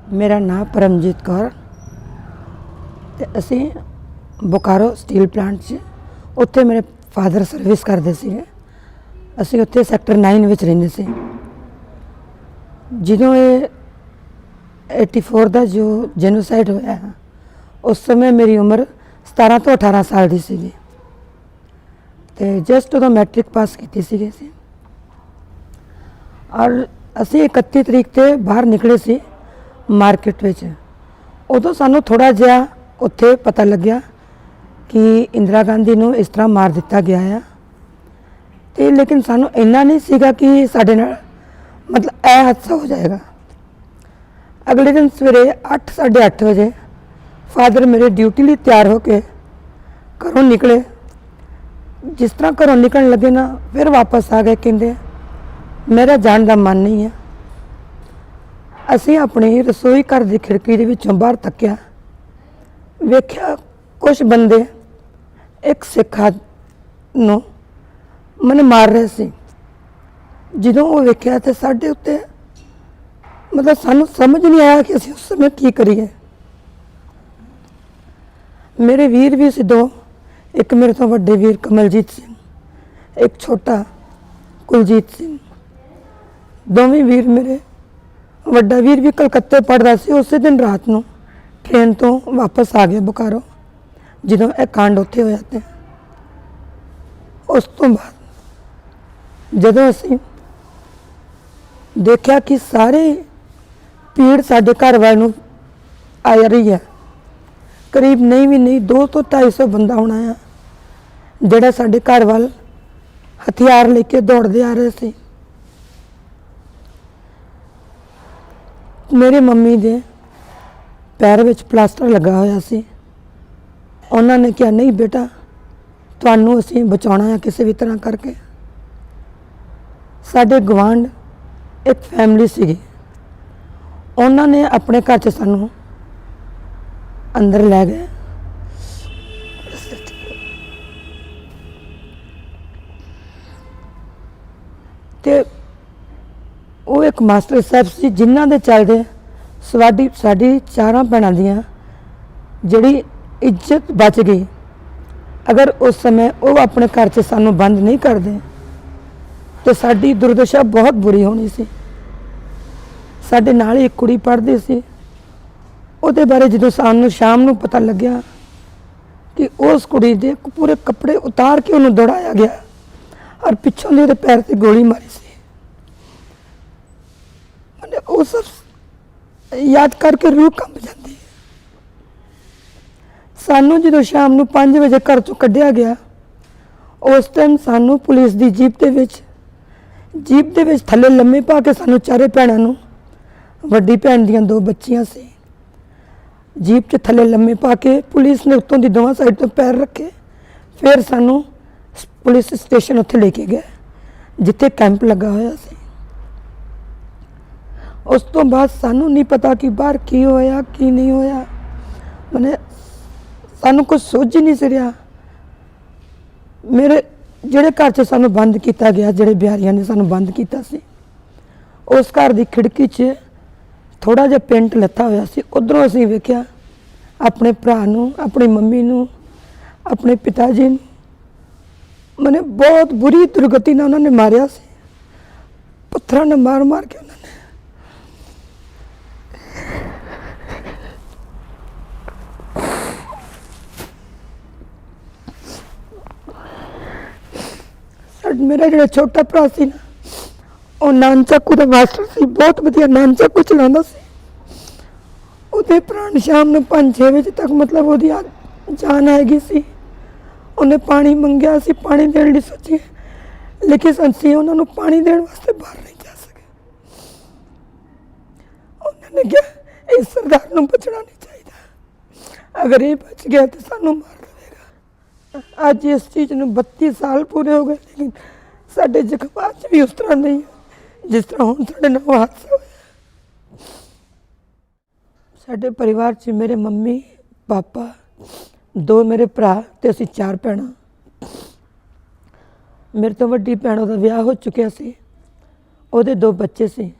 मेरा नाम परमजीत कौर ते असी बोकारो स्टील प्लांट च उत्थे मेरे फादर सर्विस करते थे। असी उत्थे सैक्टर 9 में रहिंदे सी। जदों ये 84 का जो जेनोसाइड होया उस समय मेरी उम्र 17 तो 18 साल की सी ते जस्ट उदों मैट्रिक पास की सी और असी 31 तरीक ते बाहर निकले सी मार्केट विच। उदों सानू थोड़ा जिहा उत्थे पता लग्या कि इंदिरा गांधी नूं इस तरह मार दिता गया है ते लेकिन सानू इन्ना नहीं सीगा कि साडे नाल मतलब यह हादसा हो जाएगा। अगले दिन सवेरे 8 साढ़े 8 बजे फादर मेरे ड्यूटी लिए तैयार होके घरों निकले। जिस तरह घरों निकलने लगे ना फिर वापस आ गए, कहते मेरा जान का मन नहीं है। असी अपनी रसोई घर की खिड़की के विचों बाहर तक्या, वेख्या कुछ बंदे एक सिख नूं मैंने मार रहे सी। जदों वो वेख्या तो साढ़े उत्ते मतलब सानू समझ नहीं आया कि असी उस समय की करिए। मेरे वीर भी सी दो, एक मेरे तो वड्डे वीर कमलजीत सिंह, एक छोटा कुलजीत सिंह। दोवें वीर मेरे, वड्डा वीर भी कलकत्ते पढ़दा सी। उस दिन रात नूं ट्रेन तो वापस आ गया बोकारो जदों यह कांड उत्थे होया। ते उस तो बाद जदों असी देखा कि सारे भीड़ साडे घर वाल नूं आ रही है, करीब नहीं भी नहीं 200 तो 250 बंदा होना है जिहड़ा साडे घर वाल हथियार लेके दौड़ते आ रहे थे। मेरे मम्मी दे पैर विच प्लास्टर लगा होया सी। उन्होंने कहा नहीं बेटा तुहानू असीं बचाउणा है किसी भी तरह करके। साडे गवांढ एक फैमिली सीगी, उन्होंने अपने घर च सानू अंदर लै गए। ते वो एक मास्टर साहब से जिन्हों के चलते साड़ी चारों भैनों दियां जिहड़ी इज्जत बच गई। अगर उस समय वो अपने घर से सानू बंद नहीं करते तो साड़ी दुर्दशा बहुत बुरी होनी सी। साडे नाल एक कुड़ी पढ़दी सी, उहदे बारे जो सानू शाम नूं पता लग्या कि उस कुड़ी दे पूरे कपड़े उतार के उन्होंने दौड़ाया गया और पिछों दे पैर से गोली मारी सी। मैंने वो सब याद करके रूह कंब जाती है। सानू जो शाम नूं 5 बजे घर चों कढ़िया गया, उस टाइम सानू पुलिस की जीप दे विच थल्ले लम्मे पा के सानू चारे भैनों नूं, वड्डी भैन दियां 2 बच्चियां सी, जीप च थल्ले लम्मे पा के पुलिस ने उत्तों दी दोवां साइड तो पैर रखे। फिर सानू पुलिस स्टेशन उत्थे लेके गए जिथे कैंप लगा होया सी। उस तो बाद सानू नहीं पता कि बाहर की होया की नहीं होया। मैंने सानू कुछ सोच ही नहीं सी रहा। मेरे जिहड़े घर च सानू बंद किया गया, जिहड़े बिहारियां ने सानू बंद किया सी, उस घर की खिड़की च थोड़ा जिहा पेंट लथा होया सी। उधरों असीं वेख्या अपने भरा नूं, अपनी मम्मी नूं, अपने पिता जी नूं मैंने बहुत बुरी दुर्गति नाल उन्होंने मारिया सी। पत्थरां नाल मार मार के उन्होंने मेरा जो छोटा भरा सी ना, वो नानचाकू का मास्टर सी, बहुत वधिया नानचाकू चलाता सी। उहदे भरा ने शाम नूं 5-6 बजे तक मतलब वो जान आएगी सी। उन्हें पानी मंगया, सी पानी देने लई सोचे, लेकिन असीं उन्होंने पानी देने वास्ते बाहर नहीं जा सके। उन्होंने कहा इस सरदार नूं बचना नहीं चाहिए, अगर ये बच गया तो सानू मार देगा। अज इस चीज़ नूं 32 साल पूरे हो गए, लेकिन साडे जज्बात च भी उस तरह नहीं है जिस तरह हुण साडे नाल हादसा होया। साडे परिवार च मेरे मम्मी पापा, 2 मेरे भरा ते असीं 4 भैणां। मेरे तो वड्डी भैण दा विआह हो चुकिया सी, उहदे 2 बच्चे सी।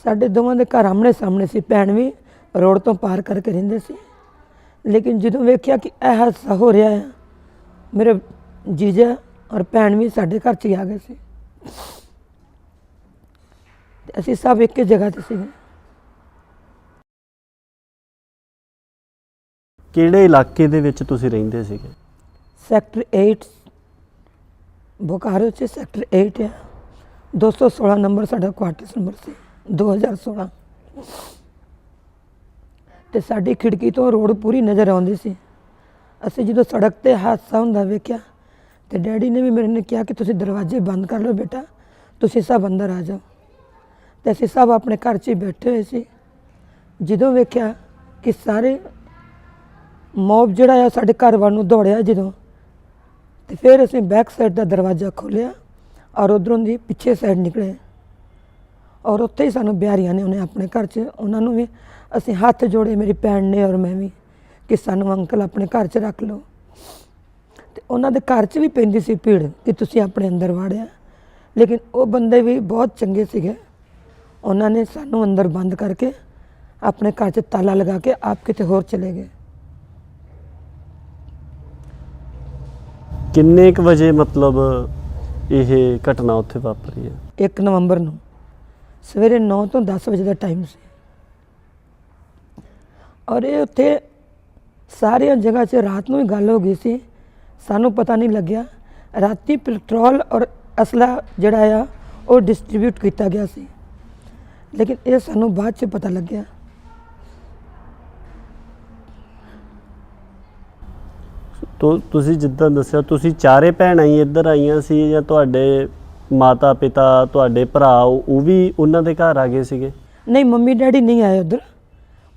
ਸਾਡੇ ਦੋਵਾਂ ਦੇ ਘਰ ਆਮਣੇ ਸਾਹਮਣੇ ਸੀ। ਭੈਣ ਵੀ ਰੋਡ ਤੋਂ ਪਾਰ ਕਰਕੇ ਰਹਿੰਦੇ ਸੀ। ਲੇਕਿਨ ਜਦੋਂ ਵੇਖਿਆ ਕਿ ਇਹ ਹਾਦਸਾ ਹੋ ਰਿਹਾ ਹੈ, ਮੇਰੇ ਜੀਜਾ ਔਰ ਭੈਣ ਵੀ ਸਾਡੇ ਘਰ 'ਚ ਹੀ ਆ ਗਏ ਸੀ। ਤੇ ਅਸੀਂ ਸਭ ਇੱਕ ਹੀ ਜਗ੍ਹਾ 'ਤੇ ਸੀਗੇ। ਕਿਹੜੇ ਇਲਾਕੇ ਦੇ ਵਿੱਚ ਤੁਸੀਂ ਰਹਿੰਦੇ ਸੀਗੇ? ਸੈਕਟਰ 8 ਬੋਕਾਰੋ 'ਚ ਸੈਕਟਰ 8 ਹੈ। 216 ਨੰਬਰ ਸਾਡਾ ਕੁਆਟਰਸ ਨੰਬਰ ਸੀ 2016। ਤੇ ਸਾਡੀ ਖਿੜਕੀ ਤੋਂ ਰੋਡ ਪੂਰੀ ਨਜ਼ਰ ਆਉਂਦੀ ਸੀ। ਅਸੀਂ ਜਦੋਂ ਸੜਕ 'ਤੇ ਹਾਦਸਾ ਹੁੰਦਾ ਵੇਖਿਆ ਤੇ ਡੈਡੀ ਨੇ ਵੀ ਮੇਰੇ ਨੇ ਕਿਹਾ ਕਿ ਤੁਸੀਂ ਦਰਵਾਜ਼ੇ ਬੰਦ ਕਰ ਲਓ ਬੇਟਾ, ਤੁਸੀਂ ਸਭ ਅੰਦਰ ਆ ਜਾਓ। ਤੇ ਅਸੀਂ ਸਭ ਆਪਣੇ ਘਰ 'ਚ ਹੀ ਬੈਠੇ ਹੋਏ ਸੀ। ਜਦੋਂ ਵੇਖਿਆ ਕਿ ਸਾਰੇ ਮੌਬ ਜਿਹੜਾ ਆ ਸਾਡੇ ਘਰ ਵੱਲ ਨੂੰ ਦੌੜਿਆ ਜਦੋਂ, ਤੇ ਫਿਰ ਅਸੀਂ ਬੈਕ ਸਾਈਡ ਦਾ ਦਰਵਾਜ਼ਾ ਖੋਲ੍ਹਿਆ ਔਰ ਉੱਧਰੋਂ ਦੀ ਪਿੱਛੇ ਸਾਈਡ ਨਿਕਲੇ। ਔਰ ਉੱਥੇ ਹੀ ਸਾਨੂੰ ਬਿਹਾਰੀਆਂ ਨੇ ਉਹਨੇ ਆਪਣੇ ਘਰ 'ਚ, ਉਹਨਾਂ ਨੂੰ ਵੀ ਅਸੀਂ ਹੱਥ ਜੋੜੇ, ਮੇਰੀ ਭੈਣ ਨੇ ਔਰ ਮੈਂ ਵੀ, ਕਿ ਸਾਨੂੰ ਅੰਕਲ ਆਪਣੇ ਘਰ 'ਚ ਰੱਖ ਲਓ। ਤੇ ਉਹਨਾਂ ਦੇ ਘਰ 'ਚ ਵੀ ਪੈਂਦੀ ਸੀ ਭੀੜ ਕਿ ਤੁਸੀਂ ਆਪਣੇ ਅੰਦਰ ਵਾੜਿਆ। ਲੇਕਿਨ ਉਹ ਬੰਦੇ ਵੀ ਬਹੁਤ ਚੰਗੇ ਸੀਗੇ। ਉਹਨਾਂ ਨੇ ਸਾਨੂੰ ਅੰਦਰ ਬੰਦ ਕਰਕੇ ਆਪਣੇ ਘਰ 'ਚ ਤਾਲਾ ਲਗਾ ਕੇ ਆਪ ਕਿਤੇ ਹੋਰ ਚਲੇ ਗਏ। ਕਿੰਨੇ ਕੁ ਵਜੇ ਮਤਲਬ ਇਹ ਘਟਨਾ ਉੱਥੇ ਵਾਪਰੀ ਹੈ? 1 ਨਵੰਬਰ ਨੂੰ ਸਵੇਰੇ 9 ਤੋਂ 10 ਵਜੇ ਦਾ ਟਾਈਮ ਸੀ। ਔਰ ਇਹ ਉੱਥੇ ਸਾਰੀਆਂ ਜਗ੍ਹਾ 'ਚ ਰਾਤ ਨੂੰ ਹੀ ਗੱਲ ਹੋ ਗਈ ਸੀ, ਸਾਨੂੰ ਪਤਾ ਨਹੀਂ ਲੱਗਿਆ। ਰਾਤੀ ਪੈਟਰੋਲ ਔਰ ਅਸਲਾ ਜਿਹੜਾ ਆ ਉਹ ਡਿਸਟਰੀਬਿਊਟ ਕੀਤਾ ਗਿਆ ਸੀ, ਲੇਕਿਨ ਇਹ ਸਾਨੂੰ ਬਾਅਦ 'ਚ ਪਤਾ ਲੱਗਿਆ। ਤੁਸੀਂ ਜਿੱਦਾਂ ਦੱਸਿਆ, ਤੁਸੀਂ ਚਾਰੇ ਭੈਣਾਂ ਹੀ ਇੱਧਰ ਆਈਆਂ ਸੀ ਜਾਂ ਤੁਹਾਡੇ ਮਾਤਾ ਪਿਤਾ, ਤੁਹਾਡੇ ਭਰਾ ਉਹ ਵੀ ਉਹਨਾਂ ਦੇ ਘਰ ਆ ਗਏ ਸੀਗੇ? ਨਹੀਂ, ਮੰਮੀ ਡੈਡੀ ਨਹੀਂ ਆਏ ਉੱਧਰ।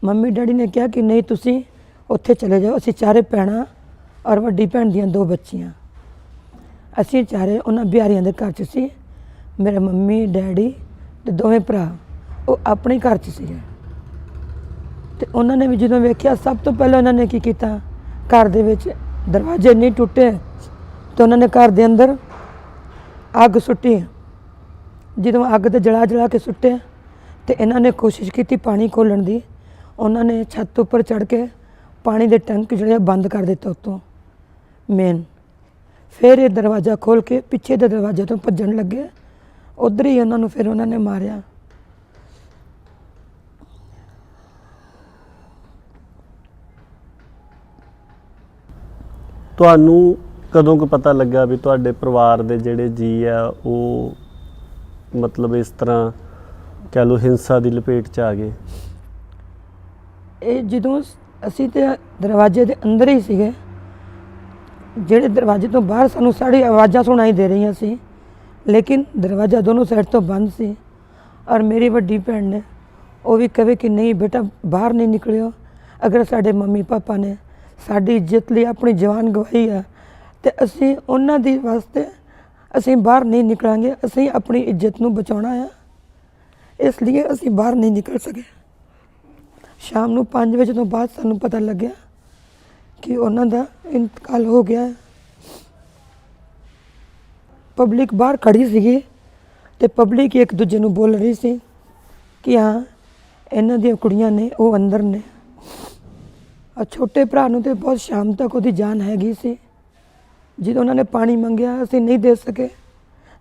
ਮੰਮੀ ਡੈਡੀ ਨੇ ਕਿਹਾ ਕਿ ਨਹੀਂ ਤੁਸੀਂ ਉੱਥੇ ਚਲੇ ਜਾਓ। ਅਸੀਂ ਚਾਰੇ ਭੈਣਾਂ ਔਰ ਵੱਡੀ ਭੈਣ ਦੀਆਂ 2 ਬੱਚੀਆਂ, ਅਸੀਂ ਚਾਰੇ ਉਹਨਾਂ ਬਿਹਾਰੀਆਂ ਦੇ ਘਰ 'ਚ ਸੀ। ਮੇਰੇ ਮੰਮੀ ਡੈਡੀ ਤੇ ਦੋਵੇਂ ਭਰਾ ਉਹ ਆਪਣੇ ਘਰ 'ਚ ਸੀਗੇ। ਤੇ ਉਹਨਾਂ ਨੇ ਵੀ ਜਦੋਂ ਵੇਖਿਆ, ਸਭ ਤੋਂ ਪਹਿਲਾਂ ਉਹਨਾਂ ਨੇ ਕੀ ਕੀਤਾ, ਘਰ ਦੇ ਵਿੱਚ ਦਰਵਾਜ਼ੇ ਨਹੀਂ ਟੁੱਟੇ ਤੇ ਉਹਨਾਂ ਨੇ ਘਰ ਦੇ ਅੰਦਰ ਅੱਗ ਸੁੱਟੀ। ਜਦੋਂ ਅੱਗ ਤੇ ਜਲਾ ਕੇ ਸੁੱਟੇ ਤੇ ਇਹਨਾਂ ਨੇ ਕੋਸ਼ਿਸ਼ ਕੀਤੀ ਪਾਣੀ ਖੋਲ੍ਹਣ ਦੀ। ਉਹਨਾਂ ਨੇ ਛੱਤ ਉੱਪਰ ਚੜ੍ਹ ਕੇ ਪਾਣੀ ਦੇ ਟੈਂਕ ਜਿਹੜੇ ਬੰਦ ਕਰ ਦਿੱਤੇ ਉੱਤੋਂ ਮੇਨ। ਫਿਰ ਇਹ ਦਰਵਾਜ਼ਾ ਖੋਲ੍ਹ ਕੇ ਪਿੱਛੇ ਦੇ ਦਰਵਾਜ਼ੇ ਤੋਂ ਭੱਜਣ ਲੱਗੇ। ਉੱਧਰ ਹੀ ਉਹਨਾਂ ਨੂੰ ਫਿਰ ਉਹਨਾਂ ਨੇ ਮਾਰਿਆ। ਤੁਹਾਨੂੰ ਕਦੋਂ ਕੁ ਪਤਾ ਲੱਗਾ ਵੀ ਤੁਹਾਡੇ ਪਰਿਵਾਰ ਦੇ ਜਿਹੜੇ ਜੀ ਆ ਉਹ ਮਤਲਬ ਇਸ ਤਰ੍ਹਾਂ ਕਹਿ ਲਓ ਹਿੰਸਾ ਦੀ ਲਪੇਟ 'ਚ ਆ ਗਏ? ਇਹ ਜਦੋਂ ਅਸੀਂ ਤੇ ਦਰਵਾਜ਼ੇ ਦੇ ਅੰਦਰ ਹੀ ਸੀਗੇ, ਜਿਹੜੇ ਦਰਵਾਜ਼ੇ ਤੋਂ ਬਾਹਰ ਸਾਨੂੰ ਸਾਰੀ ਆਵਾਜ਼ਾਂ ਸੁਣਾਈ ਦੇ ਰਹੀਆਂ ਸੀ, ਲੇਕਿਨ ਦਰਵਾਜ਼ਾ ਦੋਨੋਂ ਸਾਈਡ ਤੋਂ ਬੰਦ ਸੀ। ਔਰ ਮੇਰੀ ਵੱਡੀ ਭੈਣ ਨੇ ਉਹ ਵੀ ਕਹੇ ਕਿ ਨਹੀਂ ਬੇਟਾ ਬਾਹਰ ਨਹੀਂ ਨਿਕਲਿਓ, ਅਗਰ ਸਾਡੇ ਮੰਮੀ ਪਾਪਾ ਨੇ ਸਾਡੀ ਇੱਜ਼ਤ ਲਈ ਆਪਣੀ ਜਾਨ ਗਵਾਈ ਆ ਤੇ ਅਸੀਂ ਉਹਨਾਂ ਦੀ ਵਾਸਤੇ ਅਸੀਂ ਬਾਹਰ ਨਹੀਂ ਨਿਕਲਾਂਗੇ। ਅਸੀਂ ਆਪਣੀ ਇੱਜ਼ਤ ਨੂੰ ਬਚਾਉਣਾ ਆ, ਇਸ ਲਈ ਅਸੀਂ ਬਾਹਰ ਨਹੀਂ ਨਿਕਲ ਸਕੇ। ਸ਼ਾਮ ਨੂੰ 5 ਵਜੇ ਤੋਂ ਬਾਅਦ ਸਾਨੂੰ ਪਤਾ ਲੱਗਿਆ ਕਿ ਉਹਨਾਂ ਦਾ ਇੰਤਕਾਲ ਹੋ ਗਿਆ। ਪਬਲਿਕ ਬਾਹਰ ਖੜੀ ਸੀਗੀ ਤੇ ਪਬਲਿਕ ਇੱਕ ਦੂਜੇ ਨੂੰ ਬੋਲ ਰਹੀ ਸੀ ਕਿ ਹਾਂ ਇਹਨਾਂ ਦੀਆਂ ਕੁੜੀਆਂ ਨੇ, ਉਹ ਅੰਦਰ ਨੇ। ਔਰ ਛੋਟੇ ਭਰਾ ਨੂੰ ਤਾਂ ਬਹੁਤ ਸ਼ਾਮ ਤੱਕ ਉਹਦੀ ਜਾਨ ਹੈਗੀ ਸੀ। ਜਦੋਂ ਉਹਨਾਂ ਨੇ ਪਾਣੀ ਮੰਗਿਆ ਅਸੀਂ ਨਹੀਂ ਦੇ ਸਕੇ,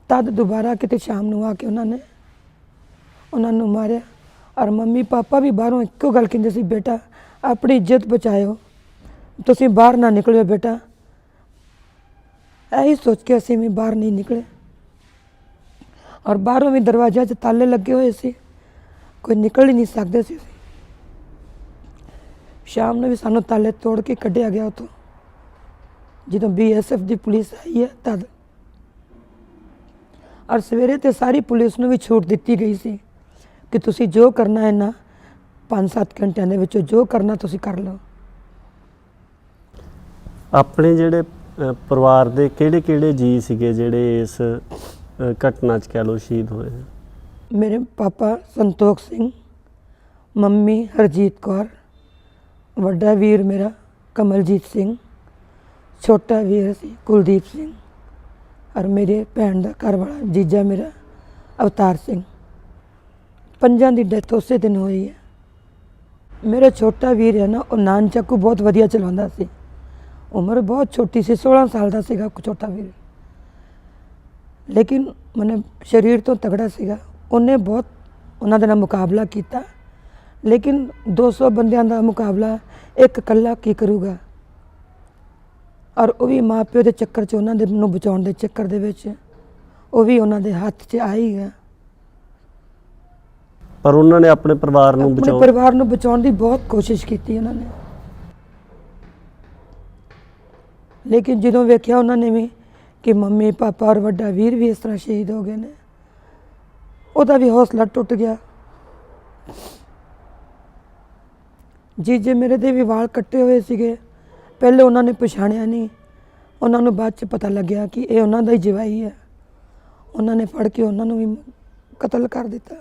ਤਦ ਦੁਬਾਰਾ ਕਿਤੇ ਸ਼ਾਮ ਨੂੰ ਆ ਕੇ ਉਹਨਾਂ ਨੂੰ ਮਾਰਿਆ। ਔਰ ਮੰਮੀ ਪਾਪਾ ਵੀ ਬਾਹਰੋਂ ਇੱਕੋ ਗੱਲ ਕਹਿੰਦੇ ਸੀ, ਬੇਟਾ ਆਪਣੀ ਇੱਜ਼ਤ ਬਚਾਇਓ, ਤੁਸੀਂ ਬਾਹਰ ਨਾ ਨਿਕਲਿਓ ਬੇਟਾ। ਇਹੀ ਸੋਚ ਕੇ ਅਸੀਂ ਵੀ ਬਾਹਰ ਨਹੀਂ ਨਿਕਲੇ। ਔਰ ਬਾਹਰੋਂ ਵੀ ਦਰਵਾਜ਼ਿਆਂ 'ਚ ਤਾਲੇ ਲੱਗੇ ਹੋਏ ਸੀ, ਕੋਈ ਨਿਕਲ ਹੀ ਨਹੀਂ ਸਕਦੇ ਸੀ। ਸ਼ਾਮ ਨੂੰ ਵੀ ਸਾਨੂੰ ਤਾਲੇ ਤੋੜ ਕੇ ਕੱਢਿਆ ਗਿਆ ਉੱਥੋਂ, ਜਦੋਂ BSF ਦੀ ਪੁਲਿਸ ਆਈ ਹੈ ਤਦ। ਔਰ ਸਵੇਰੇ ਤੇ ਸਾਰੀ ਪੁਲਿਸ ਨੂੰ ਵੀ ਛੂਟ ਦਿੱਤੀ ਗਈ ਸੀ ਕਿ ਤੁਸੀਂ ਜੋ ਕਰਨਾ ਹੈ ਨਾ 5-7 ਘੰਟਿਆਂ ਦੇ ਵਿੱਚ ਜੋ ਕਰਨਾ ਤੁਸੀਂ ਕਰ ਲਓ। ਆਪਣੇ ਜਿਹੜੇ ਪਰਿਵਾਰ ਦੇ ਕਿਹੜੇ ਜੀ ਸੀਗੇ ਜਿਹੜੇ ਇਸ ਘਟਨਾ 'ਚ ਕਹਿ ਲਓ ਸ਼ਹੀਦ ਹੋਏ? ਮੇਰੇ ਪਾਪਾ ਸੰਤੋਖ ਸਿੰਘ, ਮੰਮੀ ਹਰਜੀਤ ਕੌਰ, ਵੱਡਾ ਵੀਰ ਮੇਰਾ ਕਮਲਜੀਤ ਸਿੰਘ, ਛੋਟਾ ਵੀਰ ਸੀ ਕੁਲਦੀਪ ਸਿੰਘ, ਔਰ ਮੇਰੇ ਭੈਣ ਦਾ ਘਰ ਵਾਲਾ ਜੀਜਾ ਮੇਰਾ ਅਵਤਾਰ ਸਿੰਘ। ਪੰਜਾਂ ਦੀ ਡੈਥ ਉਸੇ ਦਿਨ ਹੋਈ ਹੈ। ਮੇਰਾ ਛੋਟਾ ਵੀਰ ਹੈ ਨਾ, ਉਹ ਨਾਨ ਚੱਕੂ ਬਹੁਤ ਵਧੀਆ ਚਲਾਉਂਦਾ ਸੀ। ਉਮਰ ਬਹੁਤ ਛੋਟੀ ਸੀ, 16 ਸਾਲ ਦਾ ਸੀਗਾ ਛੋਟਾ ਵੀਰ, ਲੇਕਿਨ ਮਨੇ ਸਰੀਰ ਤੋਂ ਤਗੜਾ ਸੀਗਾ। ਉਹਨੇ ਬਹੁਤ ਉਹਨਾਂ ਦੇ ਨਾਲ ਮੁਕਾਬਲਾ ਕੀਤਾ, ਲੇਕਿਨ 200 ਬੰਦਿਆਂ ਦਾ ਮੁਕਾਬਲਾ ਇੱਕ ਇਕੱਲਾ ਕੀ ਕਰੂਗਾ। ਔਰ ਉਹ ਵੀ ਮਾਂ ਪਿਓ ਦੇ ਚੱਕਰ 'ਚ, ਉਹਨਾਂ ਦੇ ਨੂੰ ਬਚਾਉਣ ਦੇ ਚੱਕਰ ਦੇ ਵਿੱਚ ਉਹ ਵੀ ਉਹਨਾਂ ਦੇ ਹੱਥ 'ਚ ਆ ਹੀ ਗਿਆ। ਪਰ ਉਹਨਾਂ ਨੇ ਆਪਣੇ ਪਰਿਵਾਰ ਨੂੰ ਆਪਣੇ ਪਰਿਵਾਰ ਨੂੰ ਬਚਾਉਣ ਦੀ ਬਹੁਤ ਕੋਸ਼ਿਸ਼ ਕੀਤੀ ਉਹਨਾਂ ਨੇ, ਲੇਕਿਨ ਜਦੋਂ ਵੇਖਿਆ ਉਹਨਾਂ ਨੇ ਵੀ ਕਿ ਮੰਮੀ ਪਾਪਾ ਔਰ ਵੱਡਾ ਵੀਰ ਵੀ ਇਸ ਤਰ੍ਹਾਂ ਸ਼ਹੀਦ ਹੋ ਗਏ ਨੇ, ਉਹਦਾ ਵੀ ਹੌਸਲਾ ਟੁੱਟ ਗਿਆ। ਜੀਜੇ ਮੇਰੇ ਦੇ ਵੀ ਵਾਲ ਕੱਟੇ ਹੋਏ ਸੀਗੇ, ਪਹਿਲੇ ਉਹਨਾਂ ਨੇ ਪਛਾਣਿਆ ਨਹੀਂ, ਉਹਨਾਂ ਨੂੰ ਬਾਅਦ 'ਚ ਪਤਾ ਲੱਗਿਆ ਕਿ ਇਹ ਉਹਨਾਂ ਦਾ ਹੀ ਜਵਾਈ ਹੈ। ਉਹਨਾਂ ਨੇ ਫੜ ਕੇ ਉਹਨਾਂ ਨੂੰ ਵੀ ਕਤਲ ਕਰ ਦਿੱਤਾ।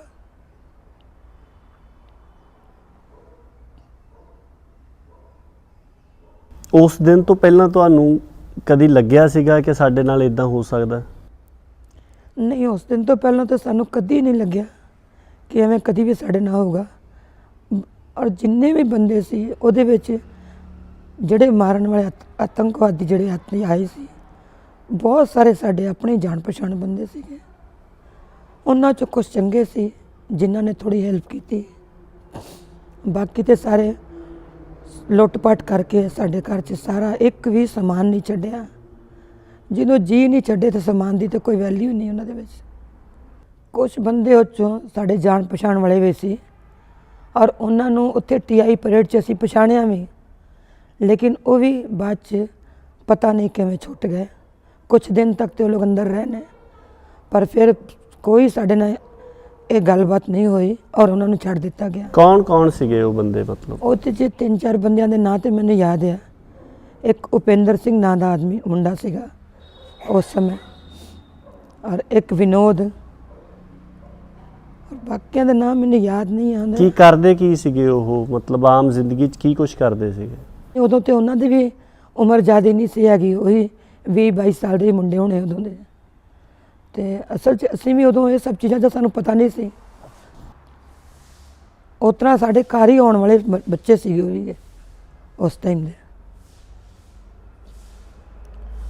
ਉਸ ਦਿਨ ਤੋਂ ਪਹਿਲਾਂ ਤੁਹਾਨੂੰ ਕਦੀ ਲੱਗਿਆ ਸੀਗਾ ਕਿ ਸਾਡੇ ਨਾਲ ਇਦਾਂ ਹੋ ਸਕਦਾ? ਨਹੀਂ, ਉਸ ਦਿਨ ਤੋਂ ਪਹਿਲਾਂ ਤਾਂ ਸਾਨੂੰ ਕਦੀ ਨਹੀਂ ਲੱਗਿਆ ਕਿ ਐਵੇਂ ਕਦੀ ਵੀ ਸਾਡੇ ਨਾਲ ਹੋਊਗਾ। ਔਰ ਜਿੰਨੇ ਵੀ ਬੰਦੇ ਸੀ ਉਹਦੇ ਵਿੱਚ, ਜਿਹੜੇ ਮਾਰਨ ਵਾਲੇ ਆਤੰਕਵਾਦੀ ਜਿਹੜੇ ਹੱਥ ਆਏ ਸੀ, ਬਹੁਤ ਸਾਰੇ ਸਾਡੇ ਆਪਣੇ ਜਾਣ ਪਛਾਣ ਬੰਦੇ ਸੀਗੇ। ਉਹਨਾਂ 'ਚੋਂ ਕੁਝ ਚੰਗੇ ਸੀ ਜਿਨ੍ਹਾਂ ਨੇ ਥੋੜ੍ਹੀ ਹੈਲਪ ਕੀਤੀ, ਬਾਕੀ ਤੇ ਸਾਰੇ ਲੁੱਟ ਪਾਟ ਕਰਕੇ ਸਾਡੇ ਘਰ 'ਚ ਸਾਰਾ ਇੱਕ ਵੀ ਸਮਾਨ ਨਹੀਂ ਛੱਡਿਆ। ਜਦੋਂ ਜੀ ਨਹੀਂ ਛੱਡੇ ਤਾਂ ਸਮਾਨ ਦੀ ਤਾਂ ਕੋਈ ਵੈਲਿਊ ਨਹੀਂ ਉਹਨਾਂ ਦੇ ਵਿੱਚ। ਕੁਝ ਬੰਦੇ ਉਹ 'ਚੋਂ ਸਾਡੇ ਜਾਣ ਪਛਾਣ ਵਾਲੇ ਵੀ ਸੀ, ਔਰ ਉਹਨਾਂ ਨੂੰ ਉੱਥੇ TI ਪਰੇਡ 'ਚ ਅਸੀਂ ਪਛਾਣਿਆ ਵੀ, ਲੇਕਿਨ ਉਹ ਵੀ ਬਾਅਦ 'ਚ ਪਤਾ ਨਹੀਂ ਕਿਵੇਂ ਛੁੱਟ ਗਏ। ਕੁਝ ਦਿਨ ਤੱਕ ਤੇ ਉਹ ਲੋਕ ਅੰਦਰ ਰਹੇ ਨੇ, ਪਰ ਫਿਰ ਕੋਈ ਸਾਡੇ ਨਾਲ ਇਹ ਗੱਲਬਾਤ ਨਹੀਂ ਹੋਈ ਔਰ ਉਹਨਾਂ ਨੂੰ ਛੱਡ ਦਿੱਤਾ ਗਿਆ। ਕੌਣ ਕੌਣ ਸੀਗੇ ਉਹ ਬੰਦੇ? ਮਤਲਬ ਉਹਦੇ 'ਚ 3-4 ਬੰਦਿਆਂ ਦੇ ਨਾਂ ਤੇ ਮੈਨੂੰ ਯਾਦ ਆ। ਇੱਕ ਉਪਿੰਦਰ ਸਿੰਘ ਨਾਂ ਦਾ ਆਦਮੀ ਮੁੰਡਾ ਸੀਗਾ ਉਸ ਸਮੇਂ, ਔਰ ਇੱਕ ਵਿਨੋਦ, ਔਰ ਬਾਕੀਆਂ ਦਾ ਨਾਮ ਮੈਨੂੰ ਯਾਦ ਨਹੀਂ ਆਉਂਦਾ। ਕੀ ਕਰਦੇ ਕੀ ਸੀਗੇ ਉਹ? ਮਤਲਬ ਆਮ ਜ਼ਿੰਦਗੀ 'ਚ ਕੀ ਕੁਝ ਕਰਦੇ ਸੀਗੇ? ਉਦੋਂ ਤੇ ਉਹਨਾਂ ਦੀ ਵੀ ਉਮਰ ਜ਼ਿਆਦਾ ਨਹੀਂ ਸੀ ਹੈਗੀ, ਉਹੀ 20-22 ਸਾਲ ਦੇ ਮੁੰਡੇ ਹੋਣੇ ਉਦੋਂ ਦੇ। ਤੇ ਅਸਲ 'ਚ ਅਸੀਂ ਵੀ ਉਦੋਂ ਇਹ ਸਭ ਚੀਜ਼ਾਂ ਦਾ ਸਾਨੂੰ ਪਤਾ ਨਹੀਂ ਸੀ। ਉਸ ਤਰ੍ਹਾਂ ਸਾਡੇ ਘਰ ਹੀ ਆਉਣ ਵਾਲੇ ਬੱਚੇ ਸੀਗੇ ਉਹ ਵੀ ਉਸ ਟਾਈਮ ਦੇ।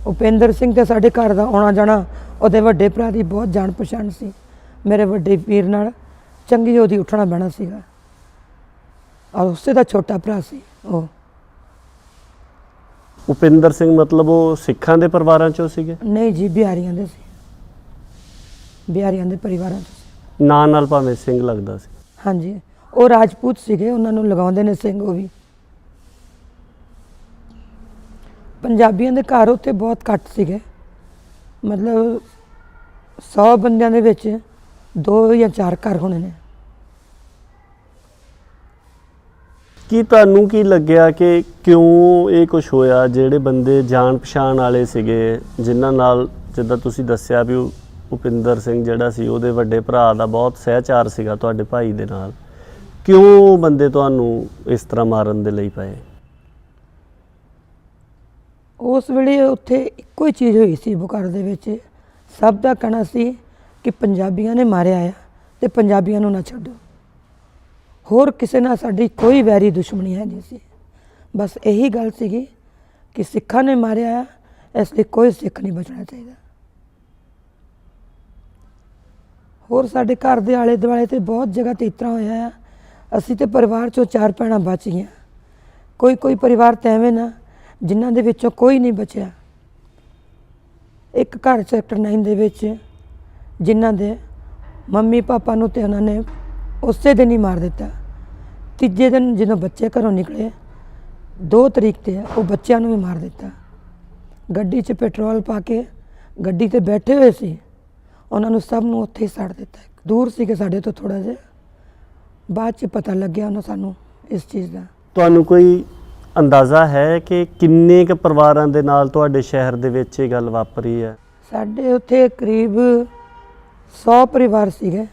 ਉਪਿੰਦਰ ਸਿੰਘ ਤੇ ਸਾਡੇ ਘਰ ਦਾ ਆਉਣਾ ਜਾਣਾ, ਉਹਦੇ ਵੱਡੇ ਭਰਾ ਦੀ ਬਹੁਤ ਜਾਣ ਪਛਾਣ ਸੀ। ਮੇਰੇ ਵੱਡੇ ਵੀਰ ਨਾਲ ਚੰਗੀ ਉਹਦੀ ਉੱਠਣਾ ਬਹਿਣਾ ਸੀਗਾ, ਔਰ ਉਸੇ ਦਾ ਛੋਟਾ ਭਰਾ ਸੀ ਉਹ। ਉਪਿੰਦਰ ਸਿੰਘ ਮਤਲਬ ਉਹ ਸਿੱਖਾਂ ਦੇ ਪਰਿਵਾਰਾਂ 'ਚੋਂ ਸੀਗੇ? ਨਹੀਂ ਜੀ, ਬਿਹਾਰੀਆਂ ਦੇ ਸੀ, ਬਿਹਾਰੀਆਂ ਦੇ ਪਰਿਵਾਰਾਂ 'ਚ ਸੀ। ਨਾਂ ਨਾਲ ਭਾਵੇਂ ਸਿੰਘ ਲੱਗਦਾ ਸੀ। ਹਾਂਜੀ, ਉਹ ਰਾਜਪੂਤ ਸੀਗੇ, ਉਹਨਾਂ ਨੂੰ ਲਗਾਉਂਦੇ ਨੇ ਸਿੰਘ ਉਹ ਵੀ। ਪੰਜਾਬੀਆਂ ਦੇ ਘਰ ਉੱਥੇ ਬਹੁਤ ਘੱਟ ਸੀਗੇ, ਮਤਲਬ 100 ਬੰਦਿਆਂ ਦੇ ਵਿੱਚ 2 ਜਾਂ 4 ਘਰ ਹੋਣੇ ਨੇ। ਕੀ ਤੁਹਾਨੂੰ ਕੀ ਲੱਗਿਆ ਕਿ ਕਿਉਂ ਇਹ ਕੁਝ ਹੋਇਆ? ਜਿਹੜੇ ਬੰਦੇ ਜਾਣ ਪਛਾਣ ਵਾਲੇ ਸੀਗੇ, ਜਿਨ੍ਹਾਂ ਨਾਲ ਜਿੱਦਾਂ ਤੁਸੀਂ ਦੱਸਿਆ ਵੀ ਉਪਿੰਦਰ ਸਿੰਘ ਜਿਹੜਾ ਸੀ, ਉਹਦੇ ਵੱਡੇ ਭਰਾ ਦਾ ਬਹੁਤ ਸਹਿਚਾਰ ਸੀਗਾ ਤੁਹਾਡੇ ਭਾਈ ਦੇ ਨਾਲ, ਕਿਉਂ ਬੰਦੇ ਤੁਹਾਨੂੰ ਇਸ ਤਰ੍ਹਾਂ ਮਾਰਨ ਦੇ ਲਈ ਪਏ? ਉਸ ਵੇਲੇ ਉੱਥੇ ਇੱਕੋ ਹੀ ਚੀਜ਼ ਹੋਈ ਸੀ ਬੁਕਾਰ ਦੇ ਵਿੱਚ। ਸਭ ਦਾ ਕਹਿਣਾ ਸੀ ਕਿ ਪੰਜਾਬੀਆਂ ਨੇ ਮਾਰਿਆ ਆ ਤੇ ਪੰਜਾਬੀਆਂ ਨੂੰ ਨਾ ਛੱਡੋ। ਹੋਰ ਕਿਸੇ ਨਾਲ ਸਾਡੀ ਕੋਈ ਵੈਰੀ ਦੁਸ਼ਮਣੀ ਹੈ ਨਹੀਂ ਸੀ। ਬਸ ਇਹੀ ਗੱਲ ਸੀਗੀ ਕਿ ਸਿੱਖਾਂ ਨੇ ਮਾਰਿਆ ਆ, ਇਸ ਲਈ ਕੋਈ ਸਿੱਖ ਨਹੀਂ ਬਚਣਾ ਚਾਹੀਦਾ। ਹੋਰ ਸਾਡੇ ਘਰ ਦੇ ਆਲੇ ਦੁਆਲੇ ਤੇ ਬਹੁਤ ਜਗ੍ਹਾ 'ਤੇ ਇਸ ਤਰ੍ਹਾਂ ਹੋਇਆ ਆ। ਅਸੀਂ ਤੇ ਪਰਿਵਾਰ 'ਚੋਂ 4 ਭੈਣਾਂ ਬਚ ਗਈਆਂ। ਕੋਈ ਪਰਿਵਾਰ ਤਾਂ ਐਵੇਂ ਨਾ ਜਿਨ੍ਹਾਂ ਦੇ ਵਿੱਚੋਂ ਕੋਈ ਨਹੀਂ ਬਚਿਆ। ਇੱਕ ਘਰ ਸੈਕਟਰ 9 ਦੇ ਵਿੱਚ ਜਿਨ੍ਹਾਂ ਦੇ ਮੰਮੀ ਪਾਪਾ ਨੂੰ ਤੇ ਉਹਨਾਂ ਨੇ ਉਸੇ ਦਿਨ ਹੀ ਮਾਰ ਦਿੱਤਾ। ਤੀਜੇ ਦਿਨ ਜਦੋਂ ਬੱਚੇ ਘਰੋਂ ਨਿਕਲੇ 2 ਤਰੀਕ ਤੇ ਉਹ ਬੱਚਿਆਂ ਨੂੰ ਵੀ ਮਾਰ ਦਿੱਤਾ। ਗੱਡੀ 'ਚ ਪੈਟਰੋਲ ਪਾ ਕੇ ਗੱਡੀ 'ਤੇ ਬੈਠੇ ਹੋਏ ਸੀ, ਉਹਨਾਂ ਨੂੰ ਸਭ ਨੂੰ ਉੱਥੇ ਹੀ ਸਾੜ ਦਿੱਤਾ। ਦੂਰ ਸੀਗੇ ਸਾਡੇ ਤੋਂ ਥੋੜ੍ਹਾ ਜਿਹਾ, ਬਾਅਦ 'ਚ ਪਤਾ ਲੱਗਿਆ ਉਹਨਾਂ ਸਾਨੂੰ ਇਸ ਚੀਜ਼ ਦਾ। ਤੁਹਾਨੂੰ ਕੋਈ ਅੰਦਾਜ਼ਾ ਹੈ ਕਿ ਕਿੰਨੇ ਕੁ ਪਰਿਵਾਰਾਂ ਦੇ ਨਾਲ ਤੁਹਾਡੇ ਸ਼ਹਿਰ ਦੇ ਵਿੱਚ ਇਹ ਗੱਲ ਵਾਪਰੀ ਹੈ? ਸਾਡੇ ਉੱਥੇ ਕਰੀਬ 100 ਪਰਿਵਾਰ ਸੀਗੇ।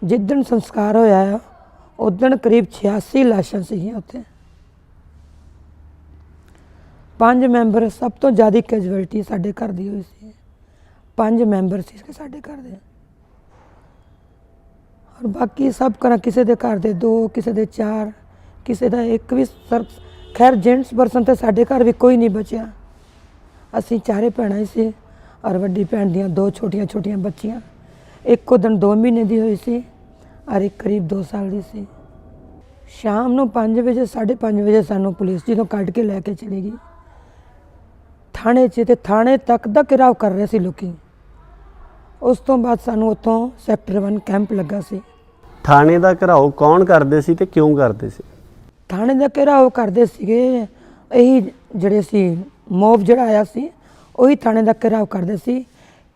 ਜਿੱਦਣ ਸੰਸਕਾਰ ਹੋਇਆ ਆ ਉਦਣ ਕਰੀਬ 86 ਲਾਸ਼ਾਂ ਸੀਗੀਆਂ ਉੱਥੇ। 5 ਮੈਂਬਰ, ਸਭ ਤੋਂ ਜ਼ਿਆਦਾ ਕੈਜੁਅਲਟੀ ਸਾਡੇ ਘਰ ਦੀ ਹੋਈ ਸੀ। 5 ਮੈਂਬਰ ਸੀ ਸਾਡੇ ਘਰ ਦੇ। ਔਰ ਬਾਕੀ ਸਭ ਘਰਾਂ ਕਿਸੇ ਦੇ ਘਰ ਦੇ 2 ਕਿਸੇ ਦੇ 4 ਕਿਸੇ ਦਾ ਇੱਕ ਵੀ ਸਰ ਖੈਰ ਜੈਂਟਸ ਪਰਸਨ ਤਾਂ ਸਾਡੇ ਘਰ ਵੀ ਕੋਈ ਨਹੀਂ ਬਚਿਆ। ਅਸੀਂ 4 ਭੈਣਾਂ ਹੀ ਸੀ ਔਰ ਵੱਡੀ ਭੈਣ ਦੀਆਂ 2 ਛੋਟੀਆਂ ਛੋਟੀਆਂ ਬੱਚੀਆਂ। ਇੱਕ ਉਦਣ 2 ਮਹੀਨੇ ਦੀ ਹੋਈ ਸੀ ਔਰ ਇੱਕ ਕਰੀਬ 2 ਸਾਲ ਦੀ ਸੀ। ਸ਼ਾਮ ਨੂੰ 5 ਵਜੇ 5:30 ਵਜੇ ਸਾਨੂੰ ਪੁਲਿਸ ਜਦੋਂ ਕੱਢ ਕੇ ਲੈ ਕੇ ਚਲੀ ਗਈ ਥਾਣੇ 'ਚ, ਤੇ ਥਾਣੇ ਤੱਕ ਦਾ ਘਿਰਾਓ ਕਰ ਰਹੇ ਸੀ ਲੋਕੀ। ਉਸ ਤੋਂ ਬਾਅਦ ਸਾਨੂੰ ਉੱਥੋਂ ਸੈਕਟਰ 1 ਕੈਂਪ ਲੱਗਾ ਸੀ। ਥਾਣੇ ਦਾ ਘਿਰਾਓ ਕੌਣ ਕਰਦੇ ਸੀ ਤੇ ਕਿਉਂ ਕਰਦੇ ਸੀ? ਥਾਣੇ ਦਾ ਘਿਰਾਓ ਕਰਦੇ ਸੀਗੇ ਇਹੀ ਜਿਹੜੇ ਸੀ ਮੋਬ ਜਿਹੜਾ ਆਇਆ ਸੀ ਉਹੀ ਥਾਣੇ ਦਾ ਘਿਰਾਓ ਕਰਦੇ ਸੀ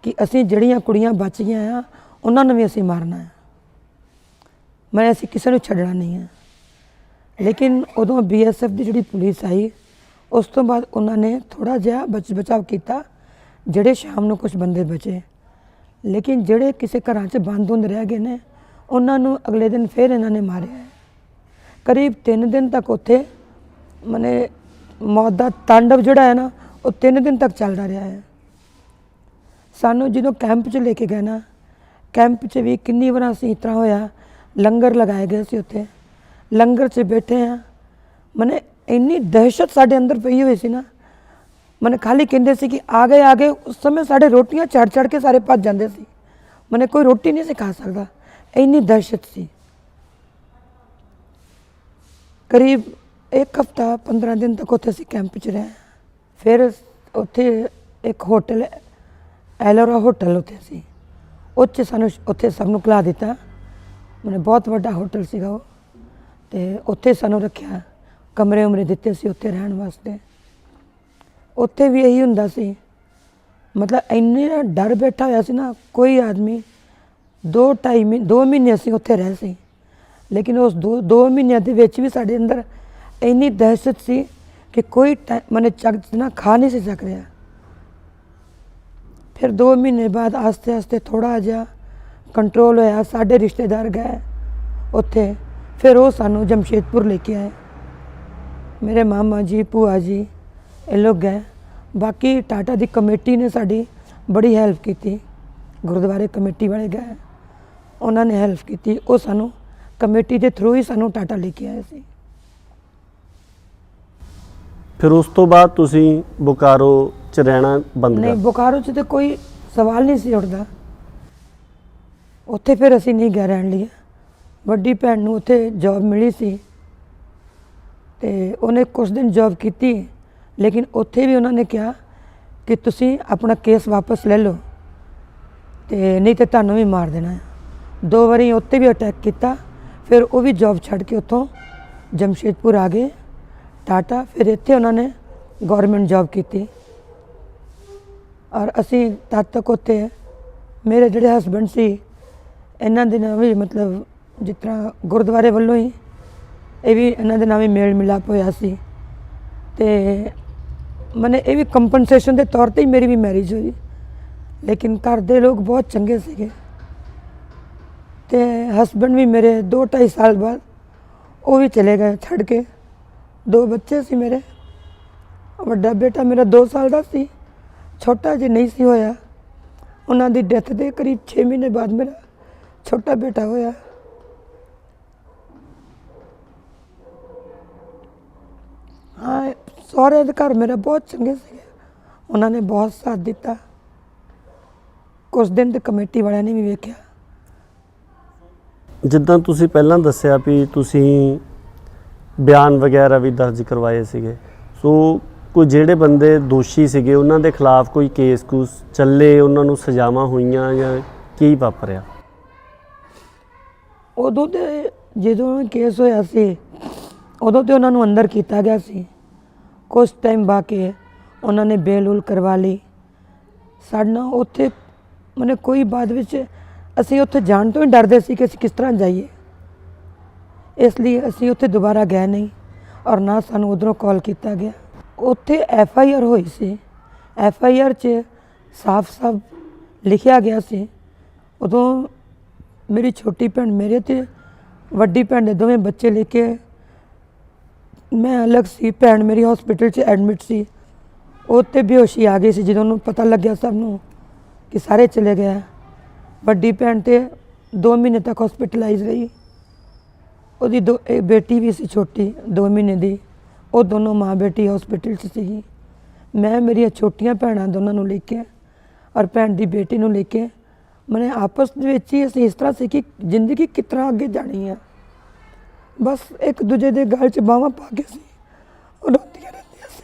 ਕਿ ਅਸੀਂ ਜਿਹੜੀਆਂ ਕੁੜੀਆਂ ਬਚ ਗਈਆਂ ਆ ਉਹਨਾਂ ਨੂੰ ਵੀ ਅਸੀਂ ਮਾਰਨਾ ਹੈ, ਮੈਂ ਅਸੀਂ ਕਿਸੇ ਨੂੰ ਛੱਡਣਾ ਨਹੀਂ ਹੈ। ਲੇਕਿਨ ਉਦੋਂ BSF ਦੀ ਜਿਹੜੀ ਪੁਲਿਸ ਆਈ ਉਸ ਤੋਂ ਬਾਅਦ ਉਹਨਾਂ ਨੇ ਥੋੜ੍ਹਾ ਜਿਹਾ ਬਚਾਵ ਕੀਤਾ, ਜਿਹੜੇ ਸ਼ਾਮ ਨੂੰ ਕੁਝ ਬੰਦੇ ਬਚੇ। ਲੇਕਿਨ ਜਿਹੜੇ ਕਿਸੇ ਘਰਾਂ 'ਚ ਬੰਦ ਹੁੰਦ ਰਹਿ ਗਏ ਨੇ ਉਹਨਾਂ ਨੂੰ ਅਗਲੇ ਦਿਨ ਫਿਰ ਇਹਨਾਂ ਨੇ ਮਾਰਿਆ ਹੈ। ਕਰੀਬ 3 ਦਿਨ ਤੱਕ ਉੱਥੇ ਮਨੇ ਮੌਤ ਦਾ ਤਾਂਡਵ ਜਿਹੜਾ ਹੈ ਨਾ ਉਹ 3 ਦਿਨ ਤੱਕ ਚੱਲਦਾ ਰਿਹਾ ਹੈ। ਸਾਨੂੰ ਜਦੋਂ ਕੈਂਪ 'ਚ ਲੈ ਕੇ ਗਏ ਨਾ, ਕੈਂਪ 'ਚ ਵੀ ਕਿੰਨੀ ਵਾਰ ਅਸੀਂ ਇਸ ਤਰ੍ਹਾਂ ਹੋਇਆ, ਲੰਗਰ ਲਗਾਏ ਗਏ ਸੀ ਉੱਥੇ, ਲੰਗਰ 'ਚ ਬੈਠੇ ਹਾਂ, ਮਨੇ ਇੰਨੀ ਦਹਿਸ਼ਤ ਸਾਡੇ ਅੰਦਰ ਪਈ ਹੋਈ ਸੀ ਨਾ, ਮਨੇ ਖਾਲੀ ਕਹਿੰਦੇ ਸੀ ਕਿ ਆ ਗਏ। ਉਸ ਸਮੇਂ ਸਾਡੇ ਰੋਟੀਆਂ ਚੜ ਕੇ ਸਾਰੇ ਭੱਜ ਜਾਂਦੇ ਸੀ, ਮਨੇ ਕੋਈ ਰੋਟੀ ਨਹੀਂ ਸੀ ਖਾ ਸਕਦਾ, ਇੰਨੀ ਦਹਿਸ਼ਤ ਸੀ। ਕਰੀਬ 1 ਹਫ਼ਤਾ 15 ਦਿਨ ਤੱਕ ਉੱਥੇ ਅਸੀਂ ਕੈਂਪ 'ਚ ਰਹੇ। ਫਿਰ ਉੱਥੇ ਇੱਕ ਹੋਟਲ ਐਲੋਰਾ ਹੋਟਲ ਉੱਥੇ ਸੀ, ਉਹ 'ਚ ਸਾਨੂੰ ਉੱਥੇ ਸਭ ਨੂੰ ਖਿਲਾ ਦਿੱਤਾ। ਮਨੇ ਬਹੁਤ ਵੱਡਾ ਹੋਟਲ ਸੀਗਾ ਉਹ, ਅਤੇ ਉੱਥੇ ਸਾਨੂੰ ਰੱਖਿਆ, ਕਮਰੇ ਉਮਰੇ ਦਿੱਤੇ ਸੀ ਉੱਥੇ ਰਹਿਣ ਵਾਸਤੇ। ਉੱਥੇ ਵੀ ਇਹੀ ਹੁੰਦਾ ਸੀ, ਮਤਲਬ ਇੰਨਾ ਡਰ ਬੈਠਾ ਹੋਇਆ ਸੀ ਨਾ, ਕੋਈ ਆਦਮੀ 2 ਮਹੀਨੇ ਅਸੀਂ ਉੱਥੇ ਰਹੇ ਸੀ। ਲੇਕਿਨ ਉਸ 2 ਮਹੀਨਿਆਂ ਦੇ ਵਿੱਚ ਵੀ ਸਾਡੇ ਅੰਦਰ ਇੰਨੀ ਦਹਿਸ਼ਤ ਸੀ ਕਿ ਕੋਈ ਮਨੇ ਚੱਜ ਨਾਲ ਖਾ ਨਹੀਂ ਸੀ ਸਕ ਰਿਹਾ। ਫਿਰ 2 ਮਹੀਨੇ ਬਾਅਦ ਆਸਤੇ ਥੋੜ੍ਹਾ ਜਿਹਾ ਕੰਟਰੋਲ ਹੋਇਆ। ਸਾਡੇ ਰਿਸ਼ਤੇਦਾਰ ਗਏ ਉੱਥੇ, ਫਿਰ ਉਹ ਸਾਨੂੰ ਜਮਸ਼ੇਦਪੁਰ ਲੈ ਕੇ ਆਏ, ਮੇਰੇ ਮਾਮਾ ਜੀ ਭੂਆ ਜੀ ਇਹ ਲੋਕ ਗਏ। ਬਾਕੀ ਟਾਟਾ ਦੀ ਕਮੇਟੀ ਨੇ ਸਾਡੀ ਬੜੀ ਹੈਲਪ ਕੀਤੀ, ਗੁਰਦੁਆਰੇ ਕਮੇਟੀ ਵਾਲੇ ਗਏ, ਉਹਨਾਂ ਨੇ ਹੈਲਪ ਕੀਤੀ। ਉਹ ਸਾਨੂੰ ਕਮੇਟੀ ਦੇ ਥਰੂ ਹੀ ਸਾਨੂੰ ਟਾਟਾ ਲੈ ਕੇ ਆਏ ਸੀ। ਫਿਰ ਉਸ ਤੋਂ ਬਾਅਦ ਤੁਸੀਂ ਬੋਕਾਰੋ 'ਚ ਰਹਿਣਾ ਬੰਦ ਨਹੀਂ, ਕਰ? ਬੋਕਾਰੋ 'ਚ ਤਾਂ ਕੋਈ ਸਵਾਲ ਨਹੀਂ ਸੀ ਉੱਠਦਾ। ਉੱਥੇ ਫਿਰ ਅਸੀਂ ਨਹੀਂ ਗਏ ਰਹਿਣ ਲਈ। ਵੱਡੀ ਭੈਣ ਨੂੰ ਉੱਥੇ ਜੋਬ ਮਿਲੀ ਸੀ ਅਤੇ ਉਹਨੇ ਕੁਛ ਦਿਨ ਜੋਬ ਕੀਤੀ, ਲੇਕਿਨ ਉੱਥੇ ਵੀ ਉਹਨਾਂ ਨੇ ਕਿਹਾ ਕਿ ਤੁਸੀਂ ਆਪਣਾ ਕੇਸ ਵਾਪਸ ਲੈ ਲਓ ਅਤੇ ਨਹੀਂ ਤਾਂ ਤੁਹਾਨੂੰ ਵੀ ਮਾਰ ਦੇਣਾ ਹੈ। 2 ਵਾਰੀ ਉੱਥੇ ਵੀ ਅਟੈਕ ਕੀਤਾ। ਫਿਰ ਉਹ ਵੀ ਜੋਬ ਛੱਡ ਕੇ ਉੱਥੋਂ ਜਮਸ਼ੇਦਪੁਰ ਆ ਗਏ ਟਾਟਾ। ਫਿਰ ਇੱਥੇ ਉਹਨਾਂ ਨੇ ਗੌਰਮੈਂਟ ਜੋਬ ਕੀਤੀ ਔਰ ਅਸੀਂ ਤਦ ਤੱਕ ਉੱਥੇ, ਮੇਰੇ ਜਿਹੜੇ ਹਸਬੈਂਡ ਸੀ ਇਹਨਾਂ ਦੇ ਨਾਲ ਵੀ ਮਤਲਬ ਜਿਸ ਤਰ੍ਹਾਂ ਗੁਰਦੁਆਰੇ ਵੱਲੋਂ ਹੀ ਇਹ ਵੀ ਇਹਨਾਂ ਦੇ ਨਾਲ ਵੀ ਮੇਲ ਮਿਲਾਪ ਹੋਇਆ ਸੀ, ਅਤੇ ਮਨੇ ਇਹ ਵੀ ਕੰਪਨਸੇਸ਼ਨ ਦੇ ਤੌਰ 'ਤੇ ਹੀ ਮੇਰੀ ਵੀ ਮੈਰਿਜ ਹੋਈ। ਲੇਕਿਨ ਘਰ ਦੇ ਲੋਕ ਬਹੁਤ ਚੰਗੇ ਸੀਗੇ, ਅਤੇ ਹਸਬੈਂਡ ਵੀ ਮੇਰੇ 2-2.5 ਸਾਲ ਬਾਅਦ ਉਹ ਵੀ ਚਲੇ ਗਏ ਛੱਡ ਕੇ। 2 ਬੱਚੇ ਸੀ ਮੇਰੇ, ਵੱਡਾ ਬੇਟਾ ਮੇਰਾ 2 ਸਾਲ ਦਾ ਸੀ, ਛੋਟਾ ਜੇ ਨਹੀਂ ਸੀ ਹੋਇਆ। ਉਹਨਾਂ ਦੀ ਡੈਥ ਦੇ ਕਰੀਬ 6 ਮਹੀਨੇ ਬਾਅਦ ਮੇਰਾ ਛੋਟਾ ਬੇਟਾ ਹੋਇਆ। ਹਾਂ, ਸਹੁਰੇ ਦੇ ਘਰ ਮੇਰਾ ਬਹੁਤ ਚੰਗੇ ਸੀਗੇ, ਉਹਨਾਂ ਨੇ ਬਹੁਤ ਸਾਥ ਦਿੱਤਾ। ਕੁਛ ਦਿਨ ਤੇ ਕਮੇਟੀ ਵਾਲਿਆਂ ਨੇ ਵੀ ਵੇਖਿਆ। ਜਿੱਦਾਂ ਤੁਸੀਂ ਪਹਿਲਾਂ ਦੱਸਿਆ ਵੀ ਤੁਸੀਂ ਬਿਆਨ ਵਗੈਰਾ ਵੀ ਦਰਜ ਕਰਵਾਏ ਸੀਗੇ, ਸੋ ਕੋਈ ਜਿਹੜੇ ਬੰਦੇ ਦੋਸ਼ੀ ਸੀਗੇ ਉਹਨਾਂ ਦੇ ਖਿਲਾਫ ਕੋਈ ਕੇਸ ਕੂਸ ਚੱਲੇ, ਉਹਨਾਂ ਨੂੰ ਸਜ਼ਾਵਾਂ ਹੋਈਆਂ ਜਾਂ ਕੀ ਵਾਪਰਿਆ? ਉਦੋਂ ਤੇ ਜਦੋਂ ਕੇਸ ਹੋਇਆ ਸੀ ਉਦੋਂ ਤੇ ਉਹਨਾਂ ਨੂੰ ਅੰਦਰ ਕੀਤਾ ਗਿਆ ਸੀ। ਕੁਛ ਟਾਈਮ ਬਾਅਦ ਕੇ ਉਹਨਾਂ ਨੇ ਬੇਲ ਉਲ ਕਰਵਾ ਲਈ। ਸਾਡੇ ਨਾਲ ਉੱਥੇ ਮਨੇ ਕੋਈ ਬਾਅਦ ਵਿੱਚ ਅਸੀਂ ਉੱਥੇ ਜਾਣ ਤੋਂ ਹੀ ਡਰਦੇ ਸੀ ਕਿ ਅਸੀਂ ਕਿਸ ਤਰ੍ਹਾਂ ਜਾਈਏ, ਇਸ ਲਈ ਅਸੀਂ ਉੱਥੇ ਦੁਬਾਰਾ ਗਏ ਨਹੀਂ ਔਰ ਨਾ ਸਾਨੂੰ ਉੱਧਰੋਂ ਕਾਲ ਕੀਤਾ ਗਿਆ। ਉੱਥੇ FIR ਹੋਈ ਸੀ, FIR 'ਚ ਸਾਫ਼ ਲਿਖਿਆ ਗਿਆ ਸੀ। ਉਦੋਂ ਮੇਰੀ ਛੋਟੀ ਭੈਣ ਮੇਰੇ ਅਤੇ ਵੱਡੀ ਭੈਣ ਦੇ ਦੋਵੇਂ ਬੱਚੇ ਲੈ ਕੇ ਮੈਂ ਅਲੱਗ ਸੀ। ਭੈਣ ਮੇਰੀ ਹਸਪੀਟਲ 'ਚ ਐਡਮਿਟ ਸੀ, ਉਹ 'ਤੇ ਬੇਹੋਸ਼ੀ ਆ ਗਈ ਸੀ ਜਦੋਂ ਉਹਨੂੰ ਪਤਾ ਲੱਗਿਆ ਸਭ ਨੂੰ ਕਿ ਸਾਰੇ ਚਲੇ ਗਏ। ਵੱਡੀ ਭੈਣ 'ਤੇ 2 ਮਹੀਨੇ ਤੱਕ ਹਸਪੀਟਲਾਈਜ਼ ਰਹੀ। ਉਹਦੀ ਬੇਟੀ ਵੀ ਸੀ ਛੋਟੀ 2 ਮਹੀਨੇ ਦੀ, ਉਹ ਦੋਨੋਂ ਮਾਂ ਬੇਟੀ ਹਸਪੀਟਲ 'ਚ ਸੀਗੀ। ਮੈਂ ਮੇਰੀਆਂ ਛੋਟੀਆਂ ਭੈਣਾਂ ਦੋਨਾਂ ਨੂੰ ਲੈ ਕੇ ਔਰ ਭੈਣ ਦੀ ਬੇਟੀ ਨੂੰ ਲੈ ਕੇ ਮੈਨੇ ਆਪਸ ਦੇ ਵਿੱਚ ਹੀ ਅਸੀਂ ਇਸ ਤਰ੍ਹਾਂ ਸੀ ਕਿ ਜ਼ਿੰਦਗੀ ਕਿਸ ਤਰ੍ਹਾਂ ਅੱਗੇ ਜਾਣੀ ਆ। ਬਸ ਇੱਕ ਦੂਜੇ ਦੇ ਗਲ 'ਚ ਬਾਹਾਂ ਪਾ ਕੇ ਸੀ ਰੋਂਦੀਆਂ ਰਹਿੰਦੀਆਂ ਸੀ।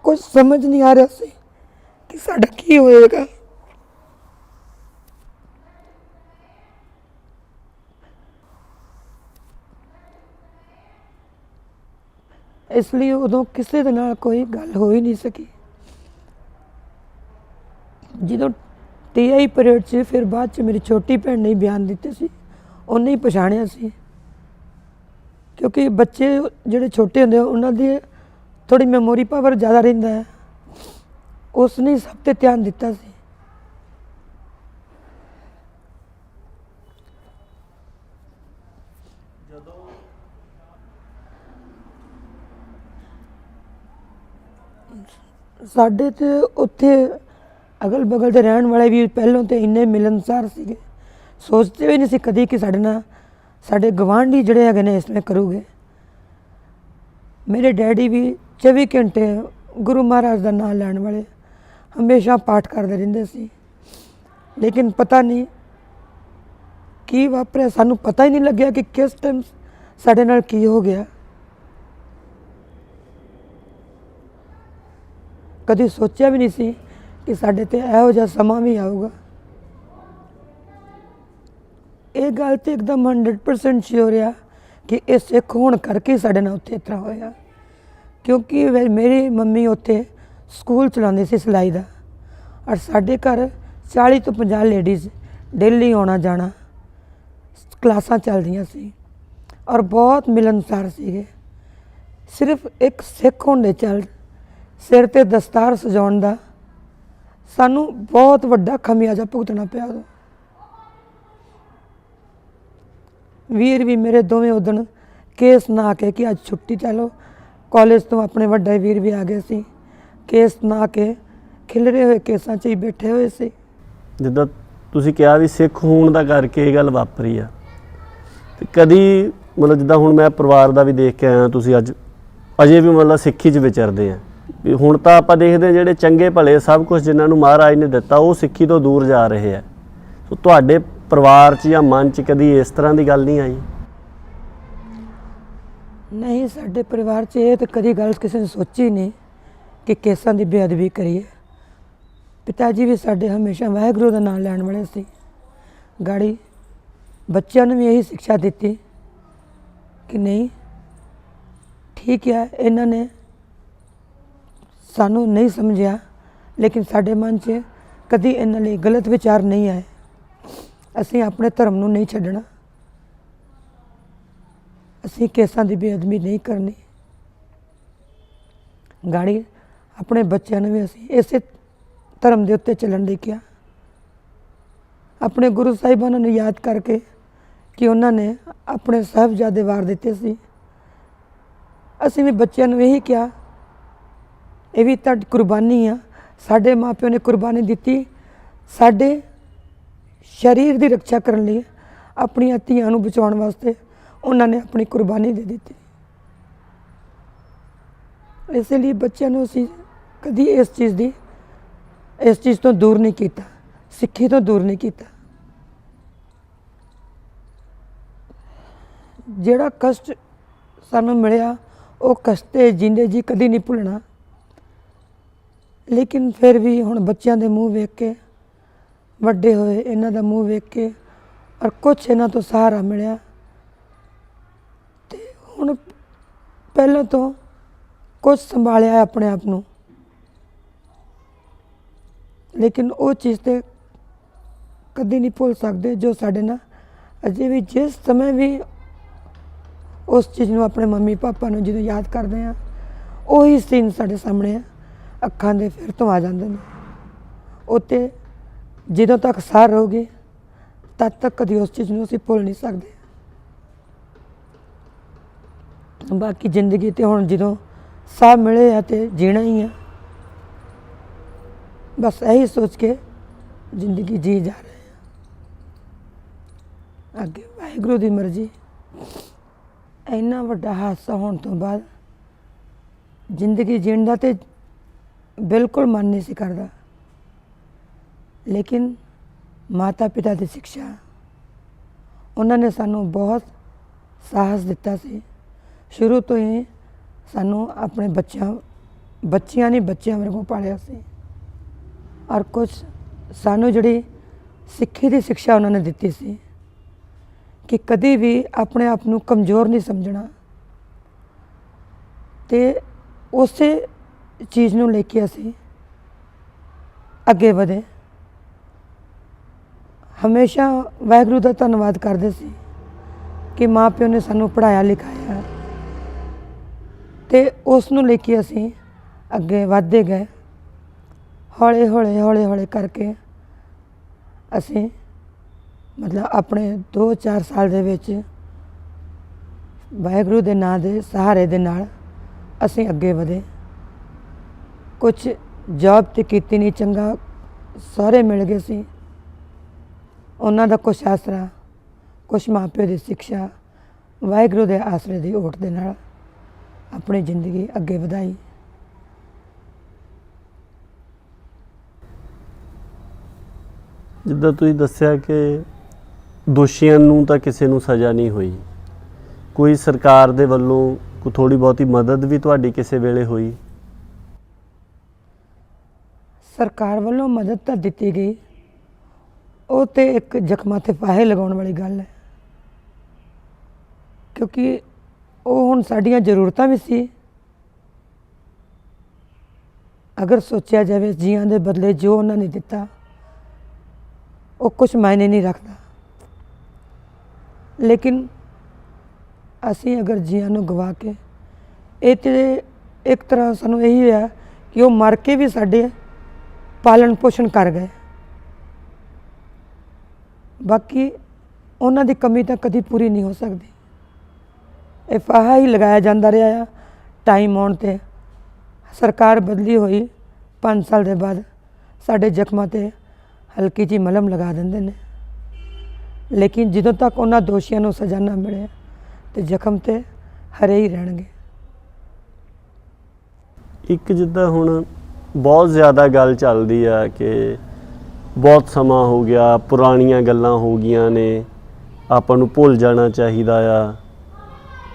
ਕੁਝ ਸਮਝ ਨਹੀਂ ਆ ਰਿਹਾ ਸੀ ਕਿ ਸਾਡਾ ਕੀ ਹੋਏਗਾ। ਇਸ ਲਈ ਉਦੋਂ ਕਿਸੇ ਦੇ ਨਾਲ ਕੋਈ ਗੱਲ ਹੋ ਹੀ ਨਹੀਂ ਸਕੀ। ਜਦੋਂ TI ਪੀਰੀਅਡ 'ਚ ਫਿਰ ਬਾਅਦ 'ਚ ਮੇਰੀ ਛੋਟੀ ਭੈਣ ਨੇ ਬਿਆਨ ਦਿੱਤੇ ਸੀ, ਉਹਨੇ ਹੀ ਪਛਾਣਿਆ ਸੀ। ਕਿਉਂਕਿ ਬੱਚੇ ਜਿਹੜੇ ਛੋਟੇ ਹੁੰਦੇ ਉਹਨਾਂ ਦੀ ਥੋੜ੍ਹੀ ਮੈਮੋਰੀ ਪਾਵਰ ਜ਼ਿਆਦਾ ਰਹਿੰਦਾ ਹੈ, ਉਸ ਨੇ ਸਭ 'ਤੇ ਧਿਆਨ ਦਿੱਤਾ ਸੀ। ਸਾਡੇ ਤੇ ਉੱਥੇ ਅਗਲ ਬਗਲ ਦੇ ਰਹਿਣ ਵਾਲੇ ਵੀ ਪਹਿਲਾਂ ਤੇ ਇੰਨੇ ਮਿਲਣਸਾਰ ਸੀਗੇ, ਸੋਚਦੇ ਵੀ ਨਹੀਂ ਸੀ ਕਦੀ ਕਿ ਸਾਡੇ ਨਾਲ ਸਾਡੇ ਗਵਾਂਢੀ ਜਿਹੜੇ ਹੈਗੇ ਨੇ ਇਸ ਤਰ੍ਹਾਂ ਕਰੂਗੇ। ਮੇਰੇ ਡੈਡੀ ਵੀ 24 ਘੰਟੇ ਗੁਰੂ ਮਹਾਰਾਜ ਦਾ ਨਾਮ ਲੈਣ ਵਾਲੇ, ਹਮੇਸ਼ਾ ਪਾਠ ਕਰਦੇ ਰਹਿੰਦੇ ਸੀ। ਲੇਕਿਨ ਪਤਾ ਨਹੀਂ ਕੀ ਵਾਪਰਿਆ, ਸਾਨੂੰ ਪਤਾ ਹੀ ਨਹੀਂ ਲੱਗਿਆ ਕਿ ਕਿਸ ਟਾਈਮ ਸਾਡੇ ਨਾਲ ਕੀ ਹੋ ਗਿਆ। ਕਦੀ ਸੋਚਿਆ ਵੀ ਨਹੀਂ ਸੀ ਕਿ ਸਾਡੇ 'ਤੇ ਇਹੋ ਜਿਹਾ ਸਮਾਂ ਵੀ ਆਊਗਾ। ਇਹ ਗੱਲ ਤੇ ਇੱਕਦਮ 100% ਸ਼ੋਰ ਆ ਕਿ ਇਹ ਸਿੱਖ ਹੋਣ ਕਰਕੇ ਸਾਡੇ ਨਾਲ ਉੱਥੇ ਇਸ ਤਰ੍ਹਾਂ ਹੋਇਆ। ਕਿਉਂਕਿ ਮੇਰੀ ਮੰਮੀ ਉੱਥੇ ਸਕੂਲ ਚਲਾਉਂਦੀ ਸੀ ਸਿਲਾਈ ਦਾ, ਔਰ ਸਾਡੇ ਘਰ 40 ਤੋਂ 50 ਲੇਡੀਜ਼ ਡੇਲੀ ਆਉਣਾ ਜਾਣਾ, ਕਲਾਸਾਂ ਚੱਲਦੀਆਂ ਸੀ ਔਰ ਬਹੁਤ ਮਿਲਣਸਾਰ ਸੀਗੇ। ਸਿਰਫ ਇੱਕ ਸਿੱਖ ਹੋਣ ਦੇ ਚੱਲ ਸਿਰ 'ਤੇ ਦਸਤਾਰ ਸਜਾਉਣ ਦਾ ਸਾਨੂੰ ਬਹੁਤ ਵੱਡਾ ਖਮਿਆਜ਼ਾ ਭੁਗਤਣਾ ਪਿਆ ਉਦੋਂ। ਵੀਰ ਵੀ ਮੇਰੇ ਦੋਵੇਂ ਉਦਣ ਕੇਸ ਨਾ ਕੇ ਕਿ ਅੱਜ ਛੁੱਟੀ ਚਲੋ ਕਾਲਜ ਤੋਂ, ਆਪਣੇ ਵੱਡੇ ਵੀਰ ਵੀ ਆ ਗਏ ਸੀ, ਕੇਸ ਨਾ ਕੇ ਖਿਲਰੇ ਹੋਏ ਕੇਸਾਂ 'ਚ ਹੀ ਬੈਠੇ ਹੋਏ ਸੀ। ਜਿੱਦਾਂ ਤੁਸੀਂ ਕਿਹਾ ਵੀ ਸਿੱਖ ਹੋਣ ਦਾ ਕਰਕੇ ਇਹ ਗੱਲ ਵਾਪਰੀ ਆ, ਤੇ ਕਦੀ ਮਤਲਬ ਜਿੱਦਾਂ ਹੁਣ ਮੈਂ ਪਰਿਵਾਰ ਦਾ ਵੀ ਦੇਖ ਕੇ ਆਇਆ, ਤੁਸੀਂ ਅੱਜ ਅਜੇ ਵੀ ਮਤਲਬ ਸਿੱਖੀ 'ਚ ਵਿਚਰਦੇ ਆ ਵੀ ਹੁਣ ਤਾਂ ਆਪਾਂ ਦੇਖਦੇ ਹਾਂ ਜਿਹੜੇ ਚੰਗੇ ਭਲੇ ਸਭ ਕੁਝ ਜਿਨ੍ਹਾਂ ਨੂੰ ਮਹਾਰਾਜ ਨੇ ਦਿੱਤਾ ਉਹ ਸਿੱਖੀ ਤੋਂ ਦੂਰ ਜਾ ਰਹੇ ਆ। ਸੋ ਤੁਹਾਡੇ ਪਰਿਵਾਰ 'ਚ ਜਾਂ ਮਨ 'ਚ ਕਦੀ ਇਸ ਤਰ੍ਹਾਂ ਦੀ ਗੱਲ ਨਹੀਂ ਆਈ? ਨਹੀਂ, ਸਾਡੇ ਪਰਿਵਾਰ 'ਚ ਇਹ ਤਾਂ ਕਦੀ ਗੱਲ ਕਿਸੇ ਨੇ ਸੋਚੀ ਨਹੀਂ ਕਿ ਕੇਸਾਂ ਦੀ ਬੇਅਦਬੀ ਕਰੀਏ। ਪਿਤਾ ਜੀ ਵੀ ਸਾਡੇ ਹਮੇਸ਼ਾ ਵਾਹਿਗੁਰੂ ਦਾ ਨਾਮ ਲੈਣ ਵਾਲੇ ਸੀ। ਗਾੜੀ ਬੱਚਿਆਂ ਨੂੰ ਵੀ ਇਹੀ ਸਿੱਖਿਆ ਦਿੱਤੀ ਕਿ ਨਹੀਂ ਠੀਕ ਹੈ, ਇਹਨਾਂ ਨੇ ਸਾਨੂੰ ਨਹੀਂ ਸਮਝਿਆ, ਲੇਕਿਨ ਸਾਡੇ ਮਨ 'ਚ ਕਦੀ ਇਹਨਾਂ ਲਈ ਗਲਤ ਵਿਚਾਰ ਨਹੀਂ ਆਏ। ਅਸੀਂ ਆਪਣੇ ਧਰਮ ਨੂੰ ਨਹੀਂ ਛੱਡਣਾ, ਅਸੀਂ ਕੇਸਾਂ ਦੀ ਬੇਅਦਬੀ ਨਹੀਂ ਕਰਨੀ। ਗਾੜੀ ਆਪਣੇ ਬੱਚਿਆਂ ਨੂੰ ਵੀ ਅਸੀਂ ਇਸੇ ਧਰਮ ਦੇ ਉੱਤੇ ਚੱਲਣ ਲਈ ਕਿਹਾ। ਆਪਣੇ ਗੁਰੂ ਸਾਹਿਬਾਨਾਂ ਨੂੰ ਯਾਦ ਕਰਕੇ ਕਿ ਉਹਨਾਂ ਨੇ ਆਪਣੇ ਸਾਹਿਬਜ਼ਾਦੇ ਵਾਰ ਦਿੱਤੇ ਸੀ, ਅਸੀਂ ਵੀ ਬੱਚਿਆਂ ਨੂੰ ਇਹੀ ਕਿਹਾ ਇਹ ਵੀ ਤੁਹਾਡੀ ਕੁਰਬਾਨੀ ਆ। ਸਾਡੇ ਮਾਂ ਪਿਓ ਨੇ ਕੁਰਬਾਨੀ ਦਿੱਤੀ ਸਾਡੇ ਸਰੀਰ ਦੀ ਰੱਖਿਆ ਕਰਨ ਲਈ, ਆਪਣੀਆਂ ਧੀਆਂ ਨੂੰ ਬਚਾਉਣ ਵਾਸਤੇ ਉਹਨਾਂ ਨੇ ਆਪਣੀ ਕੁਰਬਾਨੀ ਦੇ ਦਿੱਤੀ। ਇਸ ਲਈ ਬੱਚਿਆਂ ਨੂੰ ਅਸੀਂ ਕਦੀ ਇਸ ਚੀਜ਼ ਤੋਂ ਦੂਰ ਨਹੀਂ ਕੀਤਾ, ਸਿੱਖੀ ਤੋਂ ਦੂਰ ਨਹੀਂ ਕੀਤਾ। ਜਿਹੜਾ ਕਸ਼ਟ ਸਾਨੂੰ ਮਿਲਿਆ ਉਹ ਕਸ਼ਟ ਤੇ ਜਿੰਦੇ ਜੀ ਕਦੀ ਨਹੀਂ ਭੁੱਲਣਾ। ਲੇਕਿਨ ਫਿਰ ਵੀ ਹੁਣ ਬੱਚਿਆਂ ਦੇ ਮੂੰਹ ਵੇਖ ਕੇ, ਵੱਡੇ ਹੋਏ ਇਹਨਾਂ ਦਾ ਮੂੰਹ ਵੇਖ ਕੇ, ਔਰ ਕੁਛ ਇਹਨਾਂ ਤੋਂ ਸਹਾਰਾ ਮਿਲਿਆ, ਤੇ ਹੁਣ ਪਹਿਲਾਂ ਤੋਂ ਕੁਛ ਸੰਭਾਲਿਆ ਆਪਣੇ ਆਪ ਨੂੰ। ਲੇਕਿਨ ਉਹ ਚੀਜ਼ ਤੇ ਕਦੀ ਨਹੀਂ ਭੁੱਲ ਸਕਦੇ ਜੋ ਸਾਡੇ ਨਾਲ ਅਜੇ ਵੀ, ਜਿਸ ਸਮੇਂ ਵੀ ਉਸ ਚੀਜ਼ ਨੂੰ ਆਪਣੇ ਮੰਮੀ ਪਾਪਾ ਨੂੰ ਜਦੋਂ ਯਾਦ ਕਰਦੇ ਹਾਂ, ਉਹੀ ਸੀਨ ਸਾਡੇ ਸਾਹਮਣੇ ਆ, ਅੱਖਾਂ ਦੇ ਫਿਰ ਤੋਂ ਆ ਜਾਂਦੇ ਨੇ। ਉੱਤੇ ਜਦੋਂ ਤੱਕ ਸਾਹ ਰਹੂਗੀ ਤਦ ਤੱਕ ਕਦੀ ਉਸ ਚੀਜ਼ ਨੂੰ ਅਸੀਂ ਭੁੱਲ ਨਹੀਂ ਸਕਦੇ। ਬਾਕੀ ਜ਼ਿੰਦਗੀ ਤੇ ਹੁਣ ਜਦੋਂ ਸਾਹ ਮਿਲੇ ਆ ਤੇ ਜੀਣਾ ਹੀ ਆ। बस यही सोच के जिंदगी जी जा रहे हैं। अगे वाहिगुरू की मर्जी। इन्ना वड्डा हादसा होने तो बाद जिंदगी जीण दा ते बिल्कुल मन नहीं सी करदा, लेकिन माता पिता की शिक्षा उन्होंने सानू बहुत साहस दिता सी। शुरू तो ही सानू अपने बच्चियां नहीं बच्चियां वांगू पालिया सी। और कुछ सानू जिहड़ी सिक्खी की शिक्षा उन्होंने दिती सी कि कभी भी अपने आप नू कमज़ोर नहीं समझना, ते उस चीज़ नू लेके असी अगे बढ़े। हमेशा वाहिगुरू का धन्नवाद करते सी कि माँ प्यो ने सानू पढ़ाया लिखाया, ते उस नू लेके असी अगे वधदे गए। हौले हौले हौले हौले करके असी मतलब अपने 2-4 साल दे विच वाहिगुरू दे नां दे सहारे दे नाल असी अगे वधे। कुछ जॉब ते कीती नहीं, चंगा सहुरे मिल गए सी, उन्हां दा कुछ आसरा, कुछ माँ प्यो की शिक्षा, वाहिगुरू दे आसरे की ओट दे नाल अपनी जिंदगी अगे वधाई। जिद्दां तुसीं दस्सिया कि दोषियों नूं तां किसी नूं सज़ा नहीं हुई, कोई सरकार दे वल्लों कोई थोड़ी बहुती मदद भी तुहाडी किसी वेले हुई? सरकार वालों मदद तो दी गई, वो तो एक जख्मां ते फाहे लगाने वाली गल है, क्योंकि वो हुण साडियां जरूरतां भी सी। अगर सोचा जाए जियां दे बदले जो उन्होंने दिता वो कुछ मायने नहीं रखता, लेकिन असी अगर जियां नूं गवा के ये तो एक तरह सानू यही होया कि वो मर के भी साडे पालन पोषण कर गए। बाकी उन्हां दी कमी तो कभी पूरी नहीं हो सकती। ये फाहा ही लगाया जाता रहा। टाइम आउण ते सरकार बदली हुई 5 साल के बाद साडे जख्मां ते हल्की जी मलम लगा देंदे ने, लेकिन जदों तक उन्हां दोषियों नूं सज़ा ना मिले तो जख्म ते हरे ही रहणगे। एक जिद्दां हुण बहुत ज़्यादा गल चलदी आ कि बहुत समा हो गया, पुरानियां गल्लां हो गईयां ने, आपां नूं भुल जाना चाहिदा आ,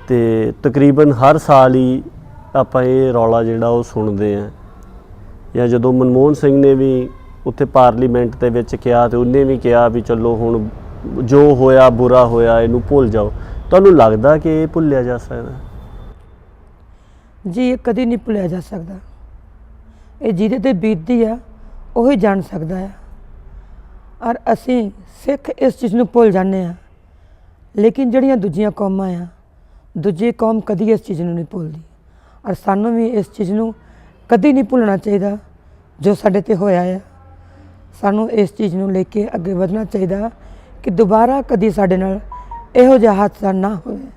ते तकरीबन हर साल ही आपां ये रौला जिहड़ा वो सुणदे आ। या जदों मनमोहन सिंह ने भी उत्थे पार्लीमेंट दे विच कहा तो उन्हें भी कहा भी चलो हुण जो होया बुरा होया इनू भुल जाओ। तुहानूं लगदा कि ये भुल्लिया जा सकदा? जी ये कभी नहीं भुलिया जा सकता। ये जिहदे ते बीतदी आ वही जान सकता है। और असी सिख इस चीज़ नूं भुल जाने आ, लेकिन जिहड़ियां दूजियां कौमां आ, दूजी कौम कभी इस चीज़ नूं नहीं भुलदी। और सानूं भी इस चीज़ नूं कभी नहीं भुलना चाहिए जो साडे ते होया है। सानूं इस चीज़ नूं लेके अगे वधना चाहिए कि दोबारा कभी साडे नाल इहो जिहा हादसा ना होवे।